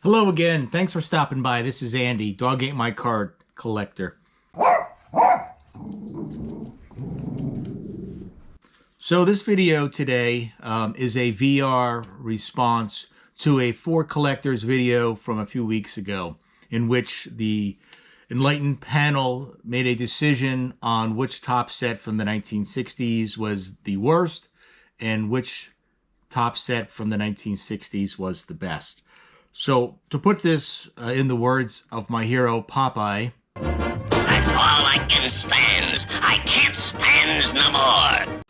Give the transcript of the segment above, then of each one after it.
Hello again. Thanks for stopping by. This is Andy, Dog Ate My Card collector. So this video today is a VR response to a For Collectors video from a few weeks ago, in which the Enlightened panel made a decision on which top set from the 1960s was the worst and which top set from the 1960s was the best. So, to put this in the words of my hero, Popeye, that's all I can stand. I can't stand no more.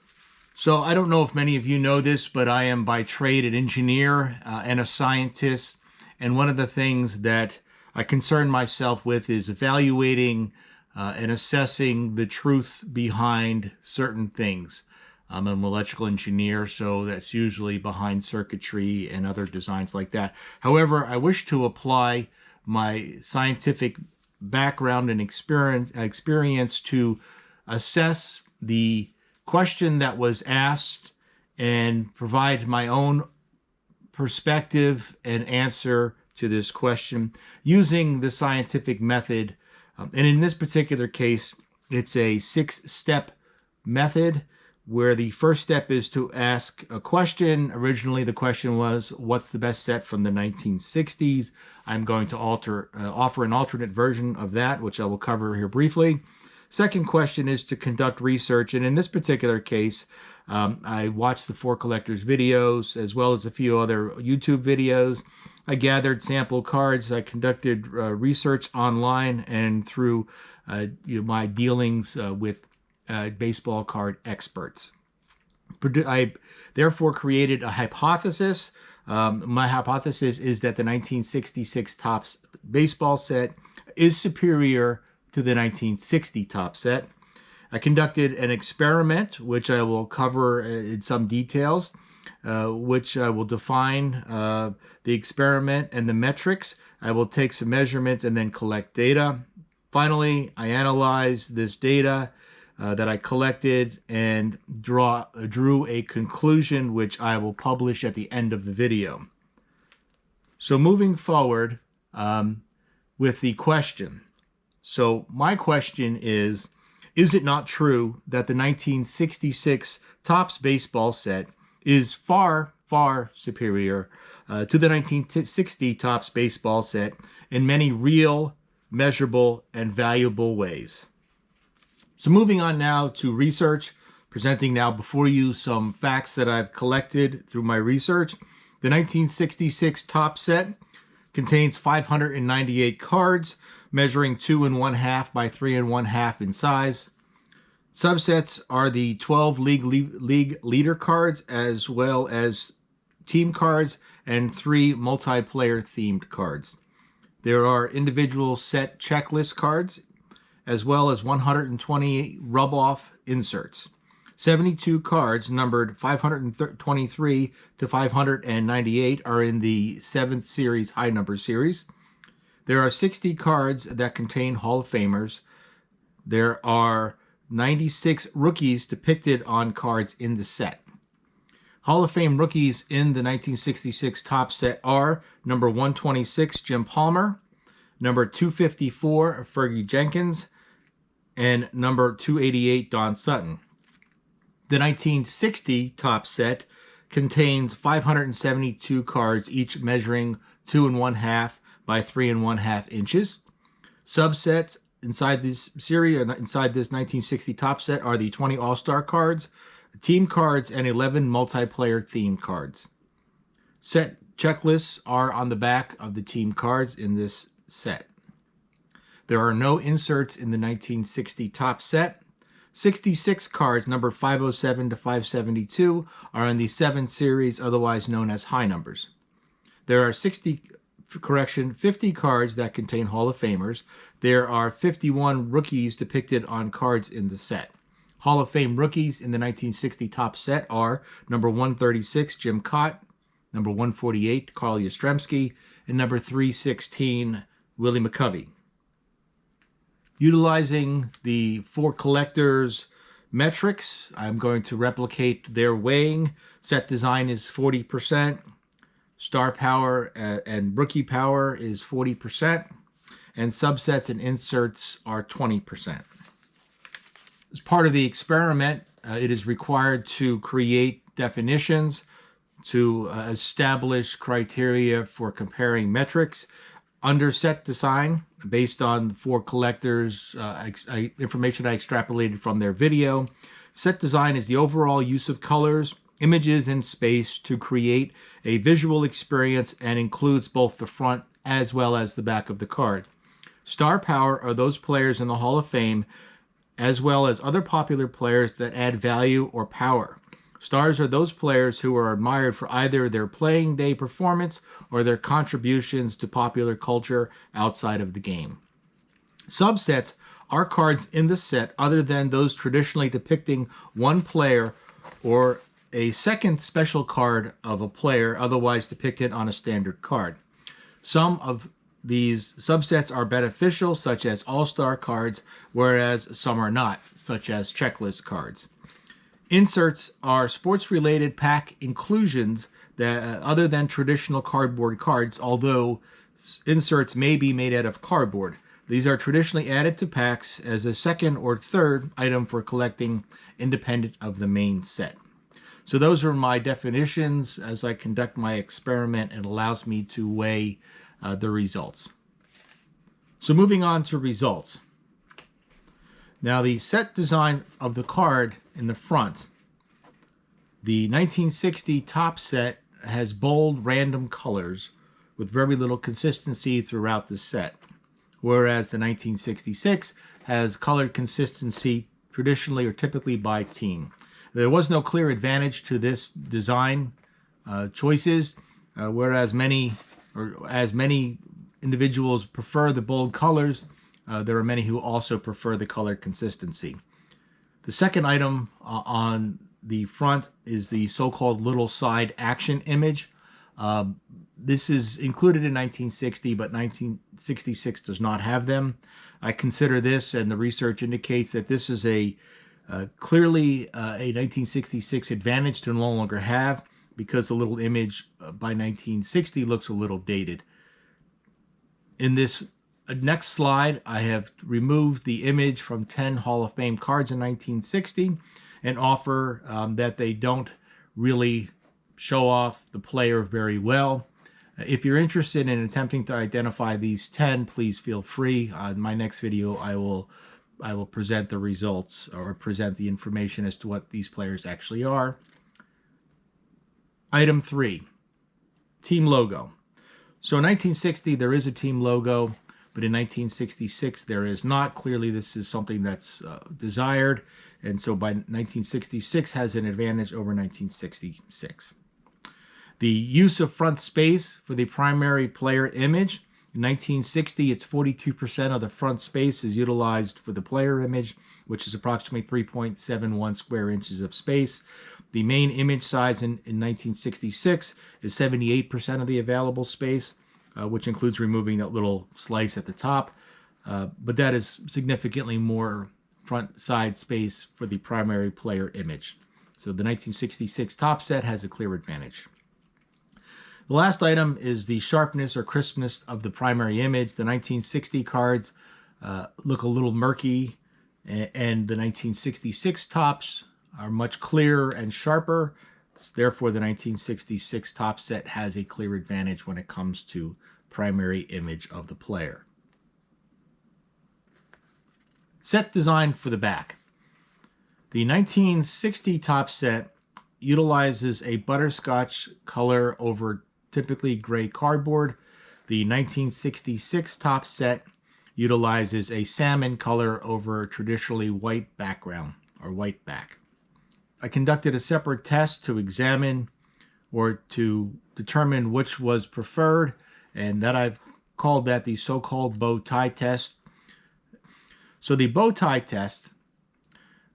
So, I don't know if many of you know this, but I am by trade an engineer and a scientist. And one of the things that I concern myself with is evaluating and assessing the truth behind certain things. I'm an electrical engineer, so that's usually behind circuitry and other designs like that. However, I wish to apply my scientific background and experience to assess the question that was asked and provide my own perspective and answer to this question using the scientific method. And in this particular case, it's a 6-step method, where the first step is to ask a question. Originally, the question was, what's the best set from the 1960s? I'm going to offer an alternate version of that, which I will cover here briefly. Second question is to conduct research. And in this particular case, I watched the For Collectors videos, as well as a few other YouTube videos. I gathered sample cards. I conducted research online and through my dealings with baseball card experts. I therefore created a hypothesis. My hypothesis is that the 1966 Topps baseball set is superior to the 1960 Topps set. I conducted an experiment, which I will cover in some details, which I will define the experiment and the metrics. I will take some measurements and then collect data. Finally, I analyze this data that I collected and drew a conclusion, which I will publish at the end of the video. So moving forward with the question. So my question is it not true that the 1966 Topps baseball set is far, far superior to the 1960 Topps baseball set in many real, measurable, and valuable ways? So moving on now to research, presenting now before you some facts that I've collected through my research. The 1966 Topps set contains 598 cards, measuring 2 1/2 by 3 1/2 in size. Subsets are the 12 league leader cards, as well as team cards, and 3 multiplayer themed cards. There are individual set checklist cards, as well as 120 rub-off inserts. 72 cards numbered 523 to 598 are in the 7th series high number series. There are 60 cards that contain Hall of Famers. There are 96 rookies depicted on cards in the set. Hall of Fame rookies in the 1966 Topps set are number 126, Jim Palmer, number 254, Fergie Jenkins, and number 288, Don Sutton. The 1960 Topps set contains 572 cards, each measuring 2 1/2 by 3 1/2 inches. Subsets inside this series, inside this 1960 Topps set, are the 20 All-Star cards, team cards, and 11 multiplayer themed cards. Set checklists are on the back of the team cards in this set. There are no inserts in the 1960 Topps set. 66 cards numbered 507 to 572 are in the 7th series, otherwise known as high numbers. There are 50 cards that contain Hall of Famers. There are 51 rookies depicted on cards in the set. Hall of Fame rookies in the 1960 Topps set are number 136, Jim Kaat, number 148, Carl Yastrzemski, and number 316, Willie McCovey. Utilizing the For Collectors metrics, I'm going to replicate their weighing. Set design is 40%. Star power and rookie power is 40%, and subsets and inserts are 20%. As part of the experiment, it is required to create definitions, to establish criteria for comparing metrics under set design based on 4 collectors' information I extrapolated from their video. Set design is the overall use of colors, images, and space to create a visual experience and includes both the front as well as the back of the card. Star power are those players in the Hall of Fame as well as other popular players that add value or power. Stars are those players who are admired for either their playing day performance or their contributions to popular culture outside of the game. Subsets are cards in the set other than those traditionally depicting one player or a second special card of a player otherwise depicted on a standard card. Some of these subsets are beneficial, such as all-star cards, whereas some are not, such as checklist cards. Inserts are sports-related pack inclusions that other than traditional cardboard cards, although inserts may be made out of cardboard. These are traditionally added to packs as a second or third item for collecting independent of the main set. So those are my definitions as I conduct my experiment. It allows me to weigh the results. So moving on to results. Now the set design of the card in the front. The 1960 top set has bold random colors with very little consistency throughout the set, whereas the 1966 has colored consistency traditionally or typically by team. There was no clear advantage to this design choices, whereas as many individuals prefer the bold colors, there are many who also prefer the color consistency. The second item on the front is the so-called little side action image. This is included in 1960, but 1966 does not have them. I consider this, and the research indicates that this is clearly a 1966 advantage to no longer have, because the little image by 1960 looks a little dated. In this next slide, I have removed the image from 10 Hall of Fame cards in 1960 and offer that they don't really show off the player very well. If you're interested in attempting to identify these 10, please feel free. In my next video, I will present the results or present the information as to what these players actually are. Item 3, team logo. So in 1960, there is a team logo, but in 1966, there is not. Clearly, this is something that's desired, and so by 1966 has an advantage over 1966. The use of front space for the primary player image. In 1960, it's 42% of the front space is utilized for the player image, which is approximately 3.71 square inches of space. The main image size in 1966 is 78% of the available space, which includes removing that little slice at the top. But that is significantly more front side space for the primary player image. So the 1966 top set has a clear advantage. The last item is the sharpness or crispness of the primary image. The 1960 cards look a little murky, and the 1966 tops are much clearer and sharper. Therefore, the 1966 top set has a clear advantage when it comes to primary image of the player. Set design for the back. The 1960 top set utilizes a butterscotch color over typically gray cardboard. The 1966 top set utilizes a salmon color over a traditionally white background or white back. I conducted a separate test to examine or to determine which was preferred, and that I've called that the so-called bow tie test. So the bow tie test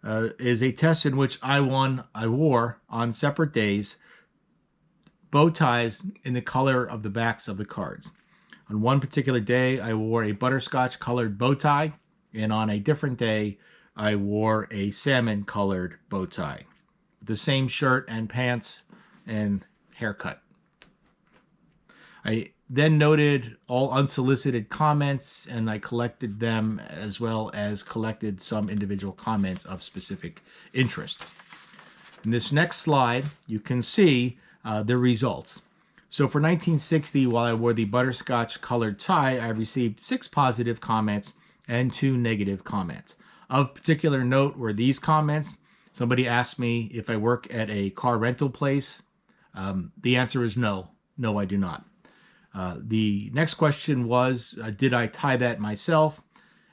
is a test in which I wore on separate days bow ties in the color of the backs of the cards. On one particular day, I wore a butterscotch colored bow tie, and on a different day, I wore a salmon colored bow tie. The same shirt and pants and haircut. I then noted all unsolicited comments, and I collected them, as well as collected some individual comments of specific interest. In this next slide, you can see the results. So for 1960, while I wore the butterscotch colored tie, I received 6 positive comments and 2 negative comments. Of particular note were these comments. Somebody asked me if I work at a car rental place. The answer is no. No, I do not. The next question was, did I tie that myself?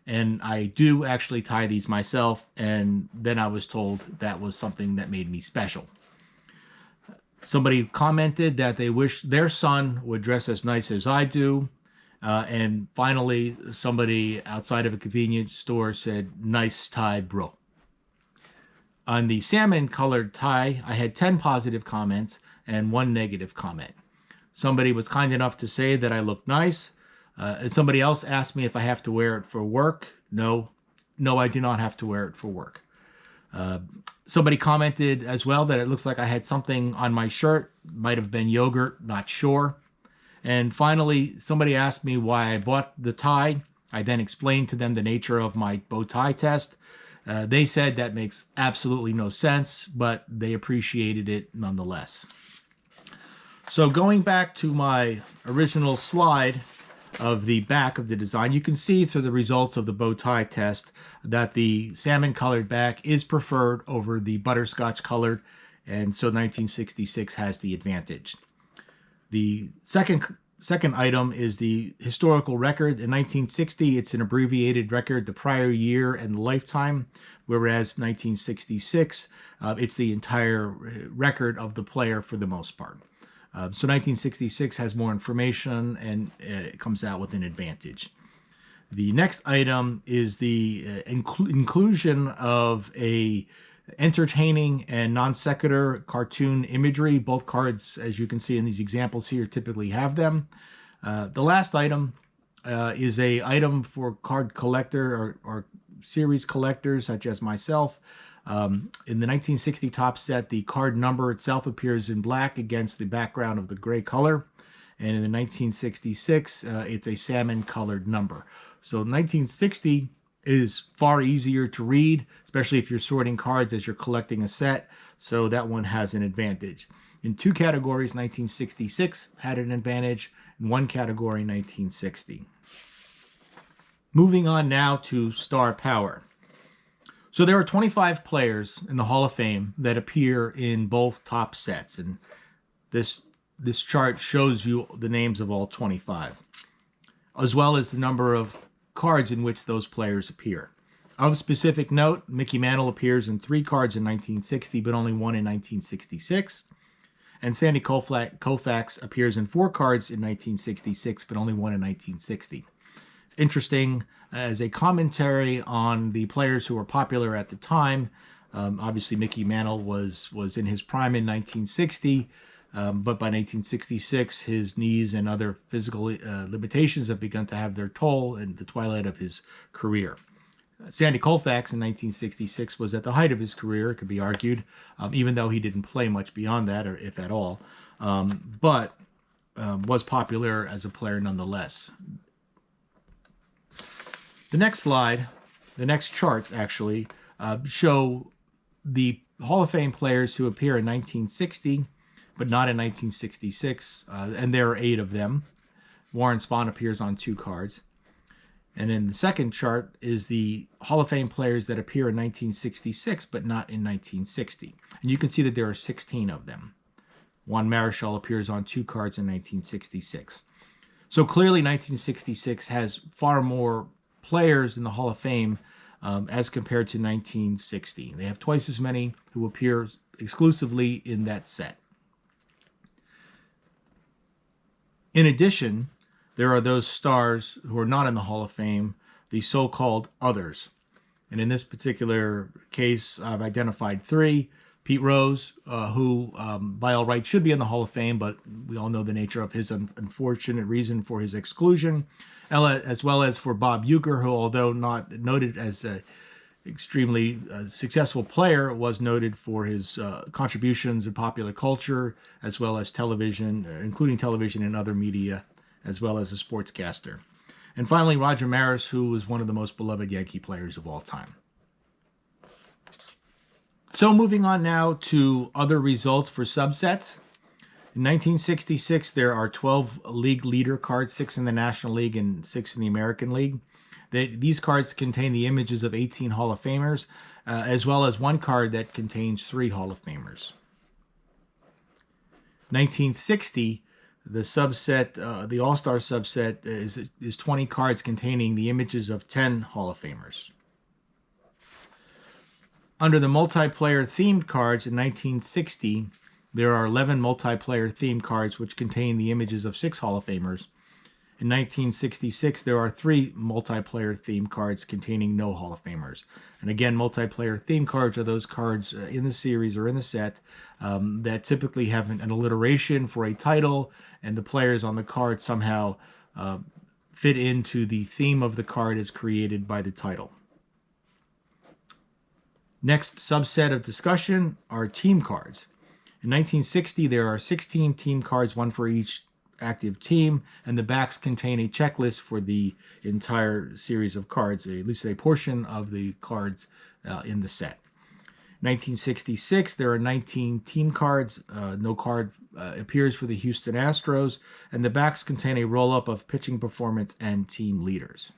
And I do actually tie these myself. And then I was told that was something that made me special. Somebody commented that they wish their son would dress as nice as I do. And finally, somebody outside of a convenience store said, "Nice tie, bro." On the salmon colored tie, I had 10 positive comments and 1 negative comment. Somebody was kind enough to say that I looked nice. And somebody else asked me if I have to wear it for work. No, I do not have to wear it for work. Somebody commented as well that it looks like I had something on my shirt. Might have been yogurt, not sure. And finally, somebody asked me why I bought the tie. I then explained to them the nature of my bow tie test. They said that makes absolutely no sense, but they appreciated it nonetheless. So going back to my original slide of the back of the design, you can see through the results of the bow tie test that the salmon colored back is preferred over the butterscotch colored, and so 1966 has the advantage. The second item is the historical record. In 1960, it's an abbreviated record, the prior year and the lifetime, whereas 1966, it's the entire record of the player for the most part. So 1966 has more information, and it comes out with an advantage. The next item is the inclusion of a entertaining and non sequitur cartoon imagery. Both cards, as you can see in these examples here, typically have them. The last item is a item for card collector or series collectors such as myself. In the 1960 top set, the card number itself appears in black against the background of the gray color. And in the 1966, it's a salmon colored number. So 1960 is far easier to read, especially if you're sorting cards as you're collecting a set. So that one has an advantage. In 2 categories, 1966 had an advantage. In 1 category, 1960. Moving on now to star power. So there are 25 players in the Hall of Fame that appear in both top sets. And this chart shows you the names of all 25, as well as the number of cards in which those players appear. Of specific note, Mickey Mantle appears in 3 cards in 1960, but only 1 in 1966. And Sandy Koufax appears in 4 cards in 1966, but only 1 in 1960. It's interesting as a commentary on the players who were popular at the time. Obviously, Mickey Mantle was in his prime in 1960, but by 1966, his knees and other physical limitations have begun to have their toll in the twilight of his career. Sandy Koufax in 1966 was at the height of his career, it could be argued, even though he didn't play much beyond that, or if at all, but was popular as a player nonetheless. The next slide, the next charts actually, show the Hall of Fame players who appear in 1960, but not in 1966, and there are 8 of them. Warren Spahn appears on 2 cards. And in the second chart is the Hall of Fame players that appear in 1966, but not in 1960. And you can see that there are 16 of them. Juan Marichal appears on 2 cards in 1966. So clearly 1966 has far more players in the Hall of Fame as compared to 1960. They have twice as many who appear exclusively in that set. In addition, there are those stars who are not in the Hall of Fame, the so-called others. And in this particular case, I've identified 3. Pete Rose, who by all rights should be in the Hall of Fame, but we all know the nature of his unfortunate reason for his exclusion, as well as for Bob Uecker, who, although not noted as extremely successful player, was noted for his contributions in popular culture, as well as television, including television and other media, as well as a sportscaster. And finally, Roger Maris, who was one of the most beloved Yankee players of all time. So moving on now to other results for subsets. In 1966, there are 12 league leader cards, 6 in the National League and 6 in the American League. These cards contain the images of 18 Hall of Famers, as well as one card that contains 3 Hall of Famers. 1960, the subset, the All-Star subset, is 20 cards containing the images of 10 Hall of Famers. Under the multiplayer themed cards in 1960, there are 11 multiplayer themed cards which contain the images of 6 Hall of Famers. In 1966, there are 3 multiplayer themed cards containing no Hall of Famers. And again, multiplayer themed cards are those cards in the series or in the set that typically have an alliteration for a title, and the players on the card somehow fit into the theme of the card as created by the title. Next subset of discussion are team cards. In 1960, there are 16 team cards, 1 for each active team, and the backs contain a checklist for the entire series of cards, at least a portion of the cards in the set. 1966, there are 19 team cards. No card appears for the Houston Astros, and the backs contain a roll-up of pitching performance and team leaders.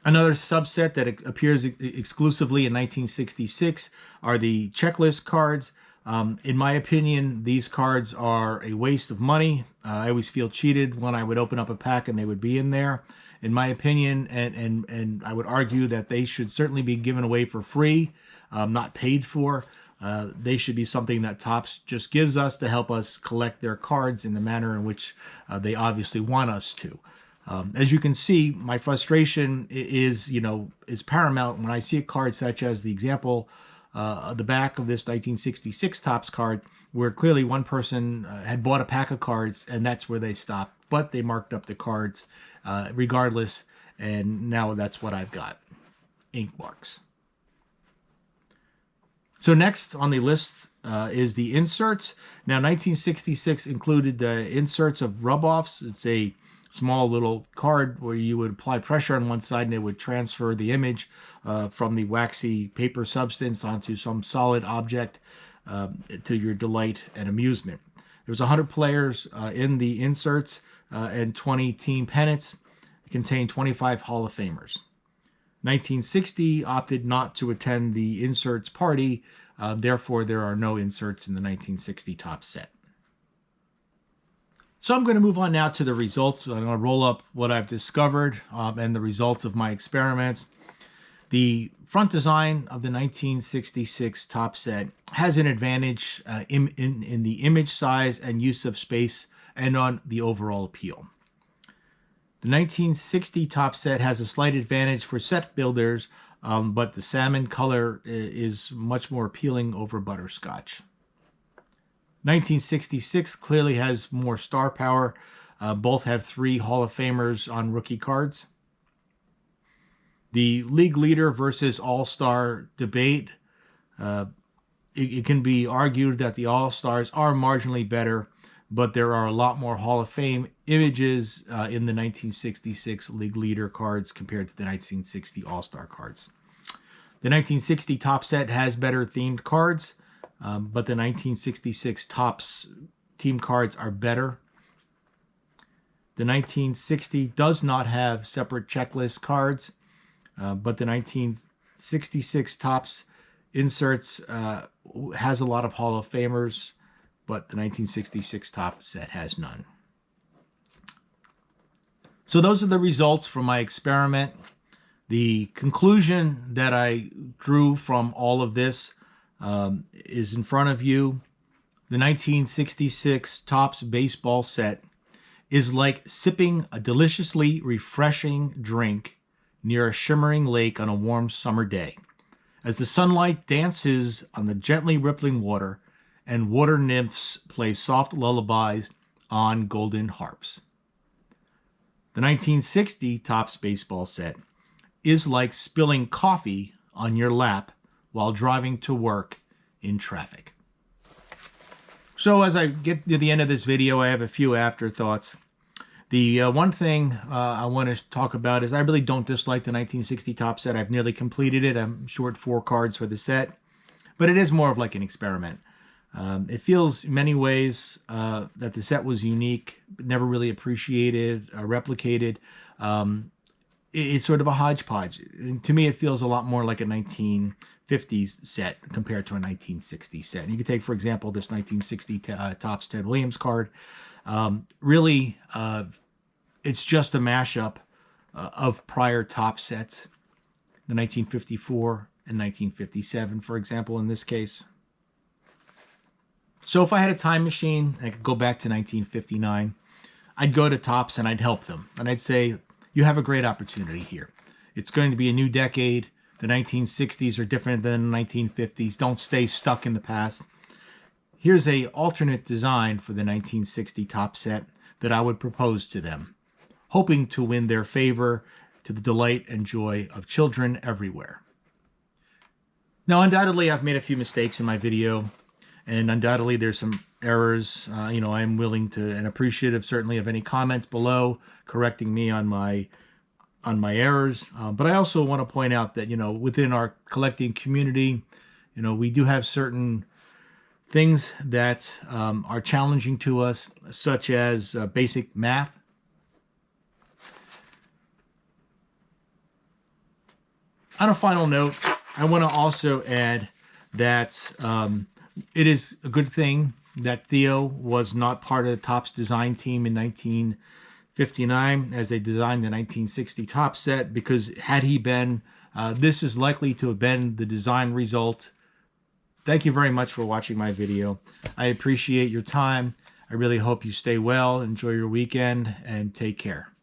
Another subset that appears exclusively in 1966 are the checklist cards. In my opinion, these cards are a waste of money. I always feel cheated when I would open up a pack and they would be in there. In my opinion, and I would argue that they should certainly be given away for free, not paid for. They should be something that Topps just gives us to help us collect their cards in the manner in which they obviously want us to. As you can see, my frustration is paramount when I see a card such as the example, the back of this 1966 Topps card, where clearly one person had bought a pack of cards and that's where they stopped, but they marked up the cards regardless, and now that's what I've got, ink marks. So next on the list is the inserts. Now 1966 included the inserts of rub-offs. It's a small little card where you would apply pressure on one side and it would transfer the image from the waxy paper substance onto some solid object to your delight and amusement. There was 100 players in the inserts and 20 team pennants. It contained 25 Hall of Famers. 1960 opted not to attend the inserts party, therefore there are no inserts in the 1960 Topps set. So I'm going to move on now to the results. I'm going to roll up what I've discovered and the results of my experiments. The front design of the 1966 Topps set has an advantage in the image size and use of space and on the overall appeal. The 1960 Topps set has a slight advantage for set builders, but the salmon color is much more appealing over butterscotch. 1966 clearly has more star power. Both have 3 Hall of Famers on rookie cards. The league leader versus all-star debate, it can be argued that the all-stars are marginally better, but there are a lot more Hall of Fame images in the 1966 league leader cards compared to the 1960 all-star cards. The 1960 Topps set has better themed cards, but the 1966 Topps team cards are better. The 1960 does not have separate checklist cards, but the 1966 Topps inserts has a lot of Hall of Famers, but the 1966 Topps set has none. So those are the results from my experiment. The conclusion that I drew from all of this is in front of you. The 1966 Topps baseball set is like sipping a deliciously refreshing drink near a shimmering lake on a warm summer day, as the sunlight dances on the gently rippling water and water nymphs play soft lullabies on golden harps. The 1960 Topps baseball set is like spilling coffee on your lap while driving to work in traffic. So as I get to the end of this video, I have a few afterthoughts. The one thing I want to talk about is I really don't dislike the 1960 Topps set. I've nearly completed it. I'm short 4 cards for the set, but it is more of like an experiment. It feels in many ways that the set was unique, but never really appreciated, replicated. It's sort of a hodgepodge. And to me, it feels a lot more like a 1950s set compared to a 1960s set. And you could take, for example, this 1960 Topps Ted Williams card. Really, it's just a mashup of prior Topps sets, the 1954 and 1957, for example, in this case. So if I had a time machine, I could go back to 1959. I'd go to Topps and I'd help them. And I'd say, you have a great opportunity here. It's going to be a new decade. The 1960s are different than the 1950s. Don't stay stuck in the past. Here's a alternate design for the 1960 Topps set that I would propose to them, hoping to win their favor to the delight and joy of children everywhere. Now, undoubtedly, I've made a few mistakes in my video, and undoubtedly there's some errors. I'm willing to and appreciative certainly of any comments below correcting me on my errors. But I also want to point out that, within our collecting community, we do have certain things that are challenging to us, such as basic math. On a final note, I want to also add that it is a good thing that Theo was not part of the Topps design team in 1959 as they designed the 1960 Topps set, because had he been, this is likely to have been the design result. Thank you very much for watching my video. I appreciate your time. I really hope you stay well, enjoy your weekend, and take care.